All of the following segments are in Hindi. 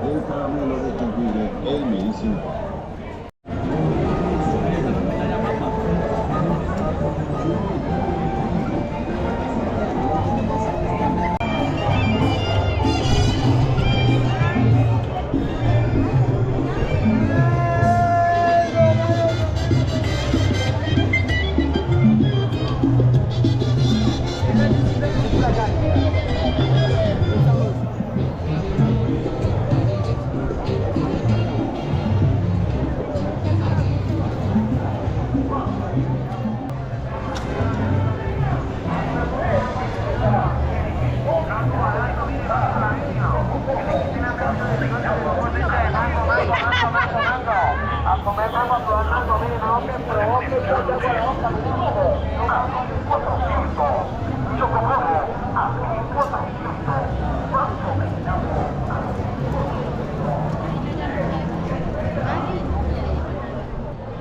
El caramelo de jengibre, el medicinal.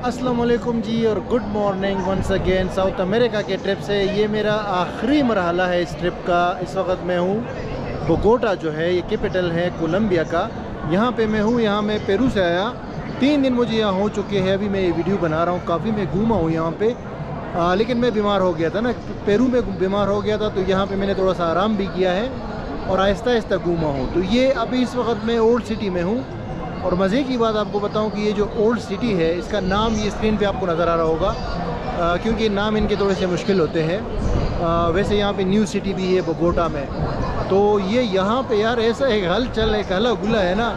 अस्सलाम वालेकुम जी और good morning once again. South America के ट्रिप से ये मेरा आखिरी मरहला है इस ट्रिप का। इस वक्त मैं हूँ बोगोटा, जो है ये कैपिटल है कोलंबिया का। यहाँ पे मैं हूँ, यहाँ मैं पेरू से आया। 3 दिन मुझे यहाँ हो चुके हैं। अभी मैं ये वीडियो बना रहा हूँ। काफ़ी मैं घूमा हूँ यहाँ पे, लेकिन मैं बीमार हो गया था ना, पेरू में बीमार हो गया था, तो यहाँ पे मैंने थोड़ा सा आराम भी किया है और आहिस्ता आहिस्ता घूमा हूँ। तो ये अभी इस वक्त मैं ओल्ड सिटी में हूँ। और मज़े की बात आपको बताऊं कि ये जो ओल्ड सिटी है, इसका नाम ये स्क्रीन पे आपको नज़र आ रहा होगा, क्योंकि नाम इनके थोड़े से मुश्किल होते हैं। वैसे यहाँ पे न्यू सिटी भी है बोगोटा में। तो ये यहाँ पे यार ऐसा एक हलचल, एक हला गुला है ना,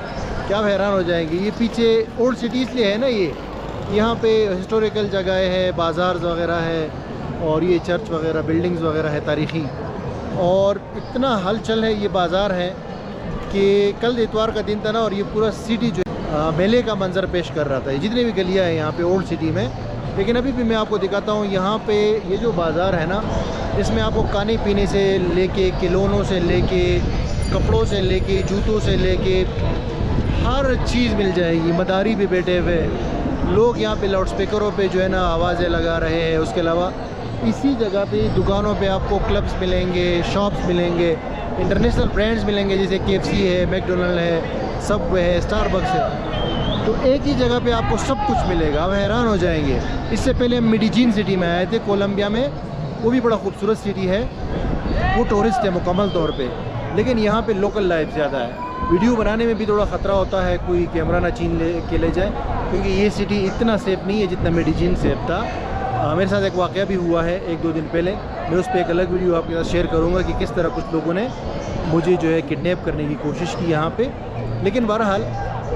क्या हैरान हो जाएंगे। ये पीछे ओल्ड सिटी इसलिए है ना, ये यहाँ पे हिस्टोरिकल जगह है, बाज़ार वगैरह है, और ये चर्च वगैरह, बिल्डिंग्स वगैरह है तारीख़ी। और इतना हलचल है, ये बाज़ार है कि कल इतवार का दिन था ना, और ये पूरा सिटी जो मेले का मंजर पेश कर रहा था। ये जितनी भी गलियाँ हैं यहाँ पे ओल्ड सिटी में। लेकिन अभी भी मैं आपको दिखाता हूँ यहाँ पे ये जो बाज़ार है ना, इसमें आपको खाने पीने से लेके, खिलौनों से लेके, कपड़ों से लेके, जूतों से लेके हर चीज़ मिल जाएगी। मदारी भी बैठे हुए लोग यहाँ पे लाउड स्पीकरों पे जो है ना आवाज़ें लगा रहे हैं। उसके अलावा इसी जगह पे दुकानों पे आपको क्लब्स मिलेंगे, शॉप्स मिलेंगे, इंटरनेशनल ब्रांड्स मिलेंगे, जैसे KFC है, मैकडोनल्ड है, सबवे है, स्टारबक्स है। तो एक ही जगह पे आपको सब कुछ मिलेगा, आप हैरान हो जाएंगे। इससे पहले हम मेडिजिन सिटी में आए थे कोलंबिया में, वो भी बड़ा खूबसूरत सिटी है, वो टूरिस्ट है मुकम्मल तौर पे। लेकिन यहाँ पे लोकल लाइफ ज़्यादा है। वीडियो बनाने में भी थोड़ा ख़तरा होता है, कोई कैमरा ना छीन ले जाए, क्योंकि ये सिटी इतना सेफ़ नहीं है जितना मेडिजिन सेफ़ था। मेरे साथ एक वाक़या भी हुआ है 1-2 दिन पहले। मैं उस पर एक अलग वीडियो आपके साथ शेयर करूँगा कि किस तरह कुछ लोगों ने मुझे जो है किडनैप करने की कोशिश की यहाँ पे। लेकिन बहरहाल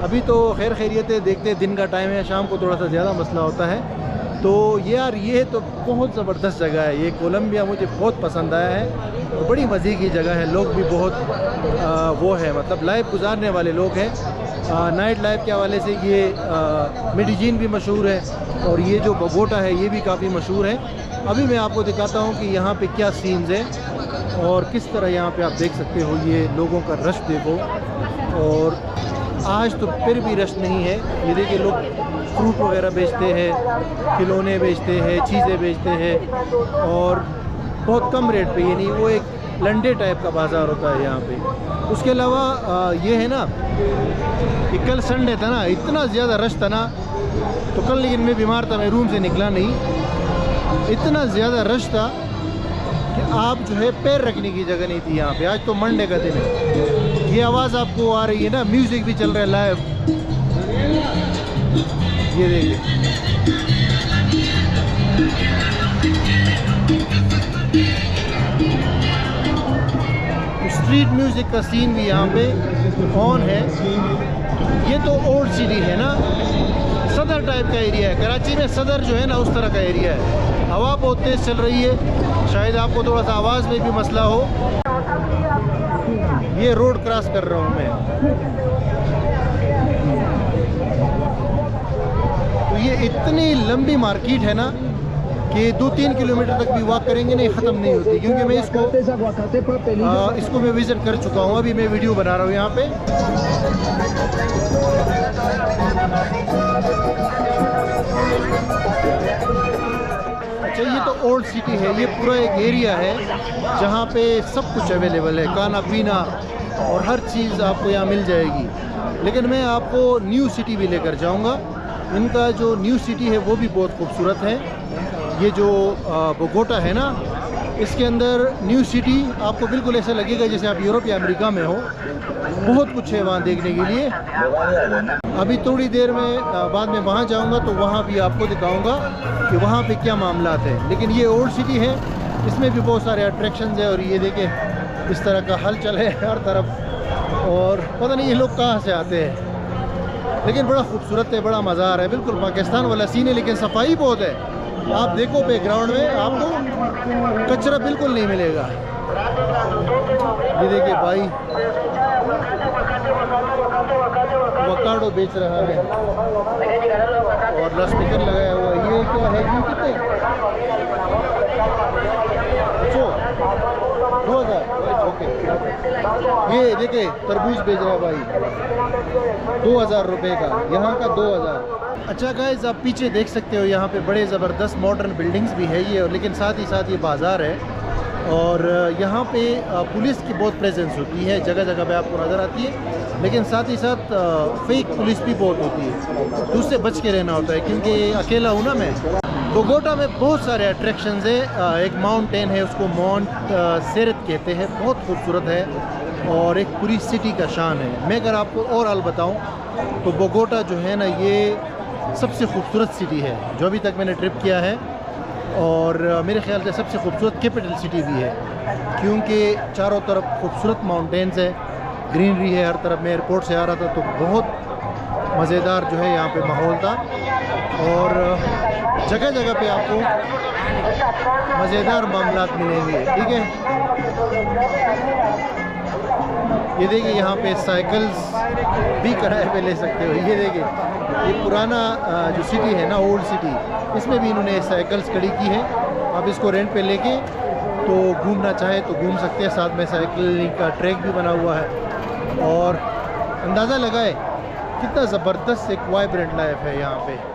अभी तो खैर खैरियत है, देखते हैं, दिन का टाइम है, शाम को थोड़ा सा ज़्यादा मसला होता है। तो यार ये तो बहुत ज़बरदस्त जगह है, ये कोलंबिया मुझे बहुत पसंद आया है और बड़ी मज़े की जगह है। लोग भी बहुत वो है, मतलब लाइफ गुजारने वाले लोग हैं। नाइट लाइफ के हवाले से ये मेडिजिन भी मशहूर है और ये जो बोगोटा है ये भी काफ़ी मशहूर है। अभी मैं आपको दिखाता हूँ कि यहाँ पे क्या सीन्स है और किस तरह यहाँ पे आप देख सकते हो। ये लोगों का रश देखो, और आज तो फिर भी रश नहीं है। ये देखिए लोग फ्रूट वगैरह बेचते हैं, खिलौने बेचते हैं, चीज़ें बेचते हैं और बहुत कम रेट पे। ये नहीं, वो एक लंडे टाइप का बाज़ार होता है यहाँ पे। उसके अलावा ये है ना कि कल संडे था ना, इतना ज़्यादा रश था ना, तो कल लेकिन मैं बीमार था, मैं रूम से निकला नहीं। इतना ज़्यादा रश था कि आप जो है पैर रखने की जगह नहीं थी यहाँ पे। आज तो मंडे का दिन है। ये आवाज़ आपको आ रही है ना, म्यूज़िक भी चल रहा है लाइव, ये देखिए। स्ट्रीट म्यूज़िक का सीन भी यहाँ पे ऑन है। ये तो ओल्ड सिटी है ना, सदर टाइप का एरिया है। कराची में सदर जो है ना उस तरह का एरिया है। हवा बहुत तेज़ चल रही है, शायद आपको थोड़ा सा आवाज़ में भी मसला हो। ये रोड क्रॉस कर रहा हूँ मैं, तो ये इतनी लंबी मार्केट है ना कि 2-3 किलोमीटर तक भी वॉक करेंगे नहीं, ख़त्म नहीं होती। क्योंकि मैं इसको मैं विज़िट कर चुका हूँ। अभी मैं वीडियो बना रहा हूँ यहाँ पे। अच्छा, ये तो ओल्ड सिटी है। ये पूरा एक एरिया है जहाँ पे सब कुछ अवेलेबल है, खाना पीना और हर चीज़ आपको यहाँ मिल जाएगी। लेकिन मैं आपको न्यू सिटी भी लेकर जाऊँगा। इनका जो न्यू सिटी है वो भी बहुत खूबसूरत है। ये जो बोगोटा है ना, इसके अंदर न्यू सिटी आपको बिल्कुल ऐसा लगेगा जैसे आप यूरोप या अमेरिका में हो। बहुत कुछ है वहाँ देखने के लिए। अभी थोड़ी देर में बाद में वहाँ जाऊँगा तो वहाँ भी आपको दिखाऊँगा कि वहाँ पे क्या मामलात है। लेकिन ये ओल्ड सिटी है, इसमें भी बहुत सारे अट्रैक्शंस है। और ये देखें इस तरह का हलचल है हर तरफ, और पता नहीं ये लोग कहाँ से आते हैं। लेकिन बड़ा खूबसूरत है, बड़ा मज़ा आ रहा है। बिल्कुल पाकिस्तान वाला सीन है, लेकिन सफाई बहुत है। आप देखो बैकग्राउंड में आपको कचरा बिल्कुल नहीं मिलेगा। ये देखिए भाई वकाडो बेच रहा है और लाउडस्पीकर लगाया हुआ है। ये क्या है जी, कितने? 2000। ओके, ये देखिए तरबूज बेच रहा है भाई 2000 रुपये का, यहाँ का 2000। अच्छा गाइस, आप पीछे देख सकते हो यहाँ पे बड़े ज़बरदस्त मॉडर्न बिल्डिंग्स भी है ये, लेकिन साथ ही साथ ये बाज़ार है। और यहाँ पे पुलिस की बहुत प्रेजेंस होती है, जगह जगह पे आपको नज़र आती है। लेकिन साथ ही साथ फेक पुलिस भी बहुत होती है, तो उससे बच के रहना होता है। क्योंकि अकेला हूँ ना मैं। बोगोटा में बहुत सारे अट्रैक्शंस है। एक माउंटेन है, उसको माउंट सेरत कहते हैं, बहुत खूबसूरत है और एक पूरी सिटी का शान है। मैं अगर आपको ओवरऑल बताऊँ तो बोगोटा जो है ना, ये सबसे खूबसूरत सिटी है जो अभी तक मैंने ट्रिप किया है। और मेरे ख्याल से सबसे खूबसूरत कैपिटल सिटी भी है, क्योंकि चारों तरफ खूबसूरत माउंटेन्स है, ग्रीनरी है हर तरफ। मैं एयरपोर्ट से आ रहा था तो बहुत मज़ेदार जो है यहाँ पे माहौल था, और जगह जगह पे आपको मज़ेदार मामलात मिलेंगे। ठीक है, ये देखिए यहाँ पे साइकिल्स भी किराए पे ले सकते हो। ये देखिए, ये पुराना जो सिटी है ना, ओल्ड सिटी, इसमें भी इन्होंने साइकिल्स खड़ी की है। आप इसको रेंट पे लेके तो घूमना चाहे तो घूम सकते हैं। साथ में साइकिलिंग का ट्रैक भी बना हुआ है, और अंदाज़ा लगाए कितना ज़बरदस्त एक वाइब्रेंट लाइफ है यहाँ पे।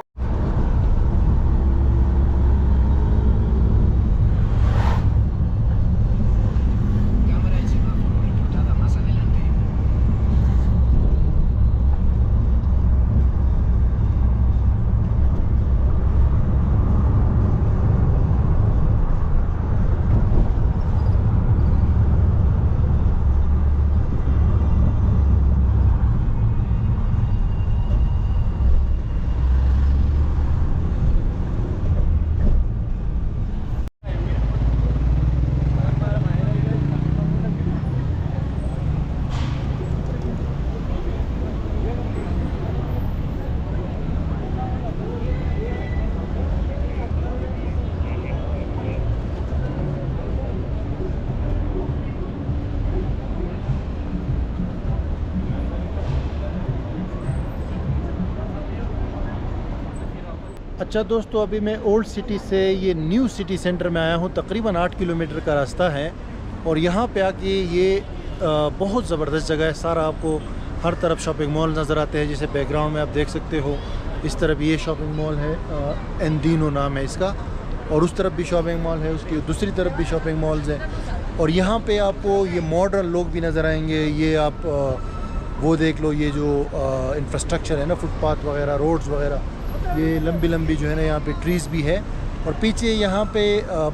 अच्छा दोस्तों, अभी मैं ओल्ड सिटी से ये न्यू सिटी सेंटर में आया हूँ। तकरीबन 8 किलोमीटर का रास्ता है और यहाँ पे आके ये बहुत ज़बरदस्त जगह है। सारा आपको हर तरफ शॉपिंग मॉल नज़र आते हैं, जैसे बैकग्राउंड में आप देख सकते हो। इस तरफ ये शॉपिंग मॉल है, एंडीनो नाम है इसका, और उस तरफ भी शॉपिंग मॉल है, उसकी दूसरी तरफ भी शॉपिंग मॉल्स हैं। और यहाँ पे आपको ये मॉडर्न लोग भी नज़र आएंगे। ये आप वो देख लो, ये जो इंफ्रास्ट्रक्चर है ना, फुटपाथ वगैरह, रोड्स वगैरह, ये लंबी लंबी जो है ना, यहाँ पे ट्रीज़ भी है। और पीछे यहाँ पे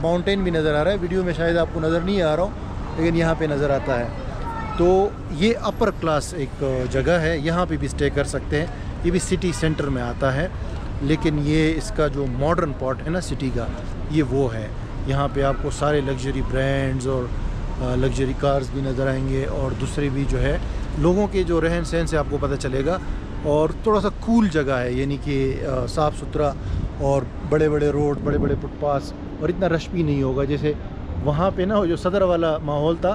माउंटेन भी नज़र आ रहा है। वीडियो में शायद आपको नज़र नहीं आ रहा हो, लेकिन यहाँ पे नज़र आता है। तो ये अपर क्लास एक जगह है, यहाँ पे भी स्टे कर सकते हैं। ये भी सिटी सेंटर में आता है, लेकिन ये इसका जो मॉडर्न पार्ट है ना सिटी का, ये वो है। यहाँ पे आपको सारे लग्जरी ब्रांड्स और लग्जरी कार्स भी नज़र आएंगे, और दूसरे भी जो है लोगों के जो रहन सहन से आपको पता चलेगा। और थोड़ा सा कूल जगह है, यानी कि साफ़ सुथरा, और बड़े बड़े रोड, बड़े बड़े फुटपाथ, और इतना रश भी नहीं होगा। जैसे वहाँ पे ना जो सदर वाला माहौल था,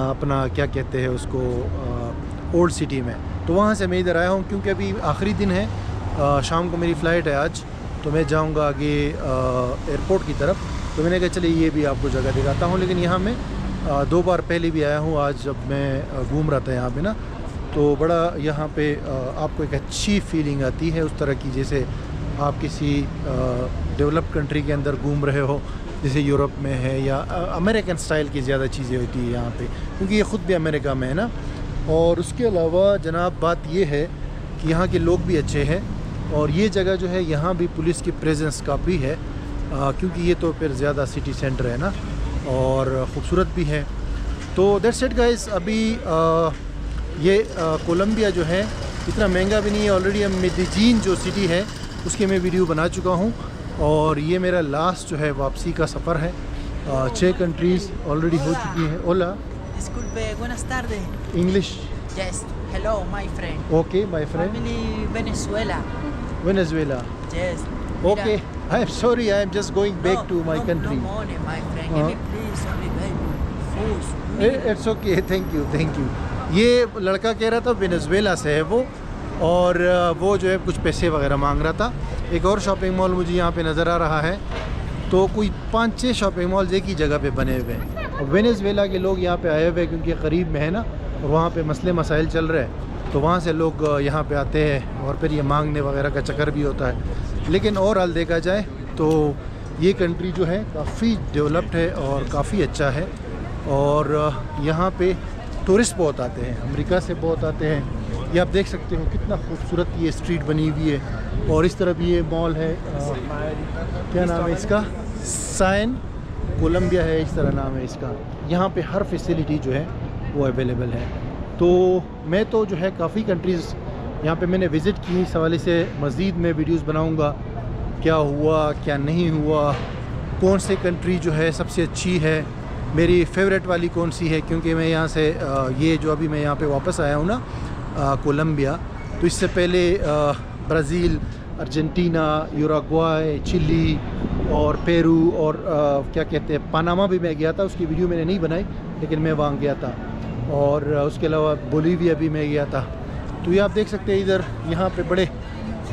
अपना क्या कहते हैं उसको, ओल्ड सिटी में, तो वहाँ से मैं इधर आया हूँ क्योंकि अभी आखिरी दिन है। शाम को मेरी फ़्लाइट है आज, तो मैं जाऊँगा आगे एयरपोर्ट की तरफ। तो मैंने कहा चलिए ये भी आपको जगह दिखाता हूँ। लेकिन यहाँ मैं 2 बार पहले भी आया हूँ। आज जब मैं घूम रहा था यहाँ पे ना, तो बड़ा यहाँ पे आपको एक अच्छी फीलिंग आती है, उस तरह की जैसे आप किसी डेवलप्ड कंट्री के अंदर घूम रहे हो, जैसे यूरोप में है, या अमेरिकन स्टाइल की ज़्यादा चीज़ें होती है यहाँ पे, क्योंकि ये ख़ुद भी अमेरिका में है ना। और उसके अलावा जनाब बात ये है कि यहाँ के लोग भी अच्छे हैं, और ये जगह जो है यहाँ भी पुलिस की प्रेजेंस काफ़ी है, क्योंकि ये तो फिर ज़्यादा सिटी सेंटर है ना, और ख़ूबसूरत भी है। तो दैट्स इट गाइस। अभी ये कोलंबिया जो है इतना महंगा भी नहीं है। ऑलरेडी हम मेडिजीन जो सिटी है उसके मैं वीडियो बना चुका हूँ, और ये मेरा लास्ट जो है वापसी का सफ़र है। 6 कंट्रीज़ ऑलरेडी हो चुकी हैं। ओला, Disculpe, buenas tardes. English? Yes, hello, my friend. Okay my friend. Family Venezuela. Venezuela? Yes. Okay, I am sorry, I am just going back to my country. No money, my friend. Give me please, only baby. Fools. It's okay, thank you thank you. ये लड़का कह रहा था वेनेजुएला से है वो, और वो जो है कुछ पैसे वगैरह मांग रहा था। एक और शॉपिंग मॉल मुझे यहाँ पे नज़र आ रहा है। तो कोई 5-6 शॉपिंग मॉल्स एक ही जगह पे बने हुए हैं, और वेनेजुएला के लोग यहाँ पे आए हुए हैं क्योंकि करीब में है ना, और वहाँ पे मसले मसाइल चल रहे हैं, तो वहाँ से लोग यहाँ पे आते हैं, और फिर ये मांगने वगैरह का चक्कर भी होता है। लेकिन ओवरऑल देखा जाए तो ये कंट्री जो है काफ़ी डेवलप्ड है और काफ़ी अच्छा है, और यहाँ पे टूरिस्ट बहुत आते हैं, अमेरिका से बहुत आते हैं। ये आप देख सकते हो कितना खूबसूरत ये स्ट्रीट बनी हुई है, और इस तरफ ये मॉल है, क्या नाम है इसका, साइन कोलंबिया है, इस तरह नाम है इसका। यहाँ पे हर फैसिलिटी जो है वो अवेलेबल है। तो मैं तो जो है काफ़ी कंट्रीज़ यहाँ पे मैंने विज़िट की। इस हवाले से मज़ीद मैं वीडियोस बनाऊँगा, क्या हुआ क्या नहीं हुआ, कौन से कंट्री जो है सबसे अच्छी है, मेरी फेवरेट वाली कौन सी है। क्योंकि मैं यहाँ से ये जो अभी मैं यहाँ पे वापस आया हूँ ना, कोलंबिया, तो इससे पहले ब्राज़ील, अर्जेंटीना, यूरुग्वाय, चिली और पेरू, और क्या कहते हैं, पनामा भी मैं गया था। उसकी वीडियो मैंने नहीं बनाई, लेकिन मैं वहाँ गया था। और उसके अलावा बोलीविया भी मैं गया था। तो ये आप देख सकते हैं इधर यहाँ पे बड़े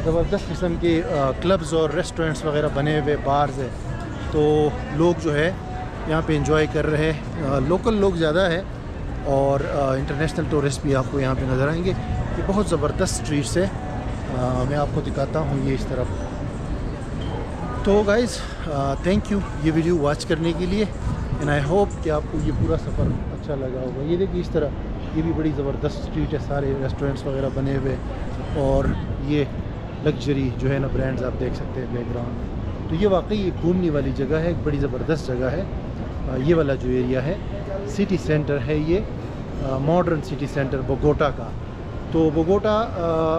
ज़बरदस्त किस्म के क्लब्स और रेस्टोरेंट्स वगैरह बने हुए, बार्स है। तो लोग जो है यहाँ पे एंजॉय कर रहे हैं। लोकल लोग ज़्यादा है, और इंटरनेशनल टूरिस्ट भी आपको यहाँ पे नज़र आएंगे। ये बहुत ज़बरदस्त स्ट्रीट्स है, मैं आपको दिखाता हूँ ये इस तरफ। तो गाइज़ थैंक यू ये वीडियो वॉच करने के लिए, एंड आई होप कि आपको ये पूरा सफ़र अच्छा लगा होगा। ये देखिए इस तरह ये भी बड़ी ज़बरदस्त स्ट्रीट है, सारे रेस्टोरेंट्स वगैरह बने हुए, और ये लग्जरी जो है ना ब्रांड्स आप देख सकते हैं बैकग्राउंड में। तो ये वाकई घूमने वाली जगह है, एक बड़ी ज़बरदस्त जगह है। ये वाला जो एरिया है सिटी सेंटर है, ये मॉडर्न सिटी सेंटर बोगोटा का। तो बोगोटा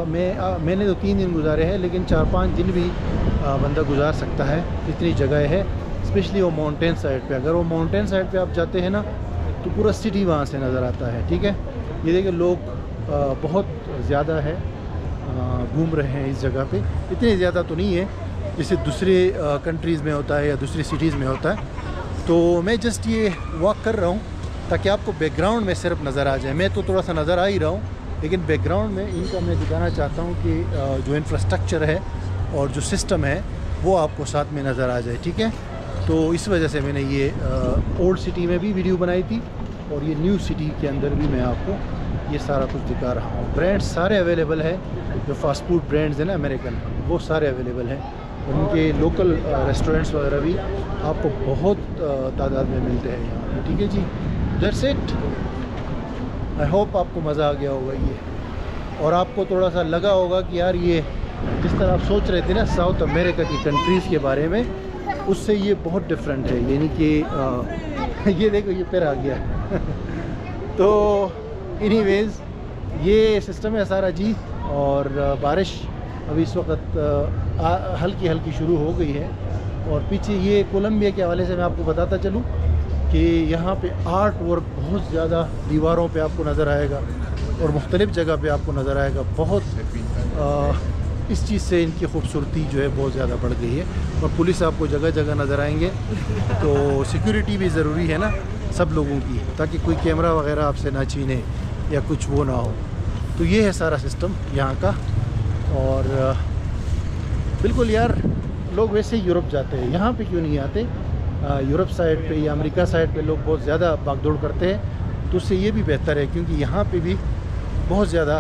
मैंने तो 3 दिन गुजारे हैं, लेकिन 4-5 दिन भी बंदा गुजार सकता है, इतनी जगह है। स्पेशली वो माउंटेन साइड पे, अगर वो माउंटेन साइड पे आप जाते हैं ना, तो पूरा सिटी वहाँ से नज़र आता है। ठीक है, ये देखिए लोग बहुत ज़्यादा है घूम रहे हैं इस जगह पे। इतने ज़्यादा तो नहीं है जैसे दूसरे कंट्रीज़ में होता है या दूसरी सिटीज़ में होता है। तो मैं जस्ट ये वॉक कर रहा हूँ ताकि आपको बैकग्राउंड में सिर्फ नज़र आ जाए। मैं तो थोड़ा सा नज़र आ ही रहा हूँ, लेकिन बैकग्राउंड में इनका मैं दिखाना चाहता हूँ कि जो इंफ्रास्ट्रक्चर है और जो सिस्टम है वो आपको साथ में नज़र आ जाए, ठीक है। तो इस वजह से मैंने ये ओल्ड सिटी में भी वीडियो बनाई थी और ये न्यू सिटी के अंदर भी मैं आपको ये सारा कुछ दिखा रहा हूँ। ब्रांड्स सारे अवेलेबल हैं, जो फास्ट फूड ब्रांड्स हैं ना अमेरिकन, वो सारे अवेलेबल हैं और उनके लोकल रेस्टोरेंट्स वगैरह भी आपको बहुत तादाद में मिलते हैं यहाँ पे, ठीक है जी। That's it. आई होप आपको मज़ा आ गया होगा ये, और आपको थोड़ा सा लगा होगा कि यार ये जिस तरह आप सोच रहे थे ना साउथ अमेरिका की कंट्रीज़ के बारे में, उससे ये बहुत डिफरेंट है। यानी कि ये देखो ये फिर आ गया तो एनीवेज़ ये सिस्टम है सारा जी। और बारिश अभी इस वक्त हल्की हल्की शुरू हो गई है। और पीछे ये कोलंबिया के हवाले से मैं आपको बताता चलूँ कि यहाँ पे आर्ट वर्क बहुत ज़्यादा दीवारों पे आपको नज़र आएगा और मुख्तलिफ़ जगह पे आपको नज़र आएगा। बहुत इस चीज़ से इनकी खूबसूरती जो है बहुत ज़्यादा बढ़ गई है। और पुलिस आपको जगह जगह नज़र आएंगे, तो सिक्योरिटी भी ज़रूरी है ना सब लोगों की, ताकि कोई कैमरा वगैरह आपसे ना छीने या कुछ वो ना हो। तो ये है सारा सिस्टम यहाँ का। और बिल्कुल यार, लोग वैसे ही यूरोप जाते हैं, यहाँ पे क्यों नहीं आते? यूरोप साइड पे या अमेरिका साइड पे लोग बहुत ज़्यादा भागदौड़ करते हैं, तो उससे ये भी बेहतर है क्योंकि यहाँ पे भी बहुत ज़्यादा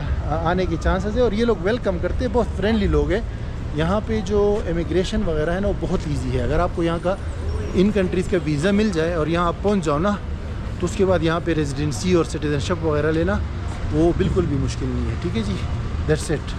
आने के चांसेस है और ये लोग वेलकम करते हैं, बहुत फ्रेंडली लोग हैं। यहाँ पे जो इमिग्रेशन वगैरह है ना वो बहुत इजी है। अगर आपको यहाँ का इन कंट्रीज़ का वीज़ा मिल जाए और यहाँ आप पहुँच जाओ ना, तो उसके बाद यहाँ पे रेजिडेंसी और सिटीज़नशिप वगैरह लेना वो बिल्कुल भी मुश्किल नहीं है, ठीक है जी। That's it.